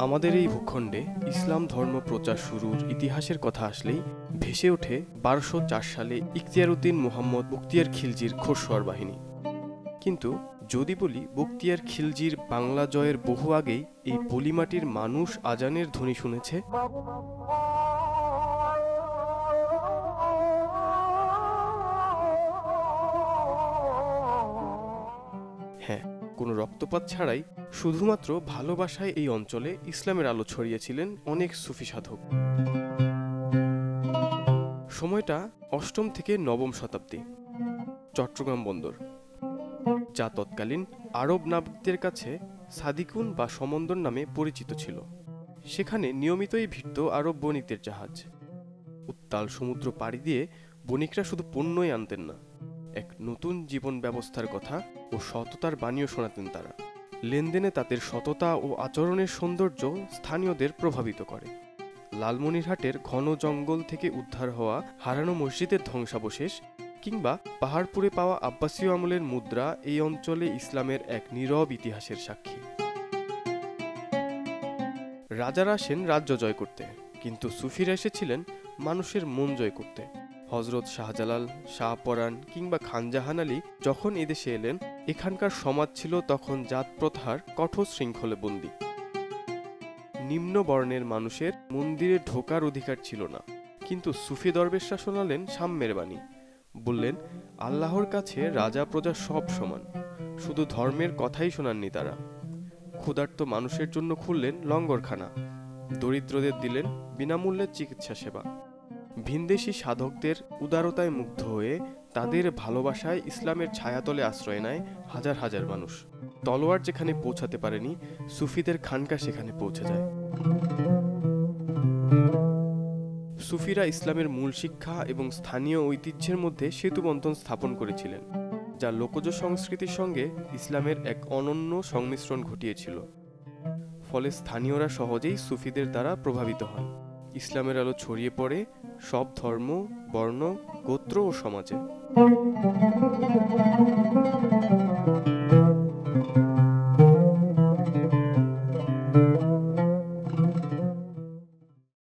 আমাদের এই ভূখণ্ডে ইসলাম ধর্ম প্রচার শুরুর ইতিহাসের কথা আসলেই ভেসে ওঠে 1204 সালে ইখতিয়ারউদ্দিন মুহাম্মদ বখতিয়ার খিলজির ঘোড়সওয়ার বাহিনী। কিন্তু যদি বলি বখতিয়ার খিলজির বাংলা জয়ের বহু আগেই এই পলিমাটির মানুষ আজানের ধ্বনি শুনেছে, হ্যাঁ, কোনো রক্তপাত ছাড়াই শুধুমাত্র ভালোবাসায় এই অঞ্চলে ইসলামের আলো ছড়িয়েছিলেন অনেক সুফি সাধক। সময়টা 8ম থেকে 9ম শতাব্দী। চট্টগ্রাম বন্দর, যা তৎকালীন আরব নাবিকদের কাছে সাদিকুন বা সমন্দর নামে পরিচিত ছিল, সেখানে নিয়মিতই ভিড়ত আরব বণিকদের জাহাজ। উত্তাল সমুদ্র পাড়ি দিয়ে বণিকরা শুধু পণ্যই আনতেন না, এক নতুন জীবন ব্যবস্থার কথা ও সততার বাণীও শোনাতেন তারা। লেনদেনে তাদের সততা ও আচরণের সৌন্দর্য স্থানীয়দের প্রভাবিত করে। লালমনিরহাটের ঘন জঙ্গল থেকে উদ্ধার হওয়া হারানো মসজিদের ধ্বংসাবশেষ কিংবা পাহাড়পুরে পাওয়া আব্বাসীয় আমলের মুদ্রা এই অঞ্চলে ইসলামের এক নীরব ইতিহাসের সাক্ষী। রাজারা আসেন রাজ্য জয় করতে, কিন্তু সুফিরা এসেছিলেন মানুষের মন জয় করতে। হজরত শাহজালাল, শাহপরাণ কিংবা খান জাহান আলী যখন এদেশে এলেন, এখানকার সমাজ ছিল তখন জাত প্রথার কঠোর শৃঙ্খলে বন্দী। নিম্ন বর্ণের মানুষের মন্দিরে ঢোকার অধিকার ছিল না, কিন্তু সুফি দরবেশরা শোনালেন সাম্যের বাণী। বললেন, আল্লাহর কাছে রাজা প্রজা সব সমান, শুধু ধর্মের কথাই শোনাননি তারা। ক্ষুধার্ত মানুষের জন্য খুললেন লঙ্গরখানা, দরিদ্রদের দিলেন বিনামূল্যে চিকিৎসা সেবা। ভিনদেশি সাধকদের উদারতায় মুগ্ধ হয়ে তাদের ভালোবাসায় ইসলামের ছায়াতলে আশ্রয় নেয় হাজার হাজার মানুষ। তলোয়ার যেখানে পৌঁছাতে পারেনি, সুফিদের খানকা সেখানে পৌঁছে যায়। সুফিরা ইসলামের মূল শিক্ষা এবং স্থানীয় ঐতিহ্যের মধ্যে সেতুবন্ধন স্থাপন করেছিলেন, যা লোকজ সংস্কৃতির সঙ্গে ইসলামের এক অনন্য সংমিশ্রণ ঘটিয়েছিল। ফলে স্থানীয়রা সহজেই সুফিদের দ্বারা প্রভাবিত হন। ইসলামের আলো ছড়িয়ে পড়ে সব ধর্ম, বর্ণ, গোত্র ও সমাজে।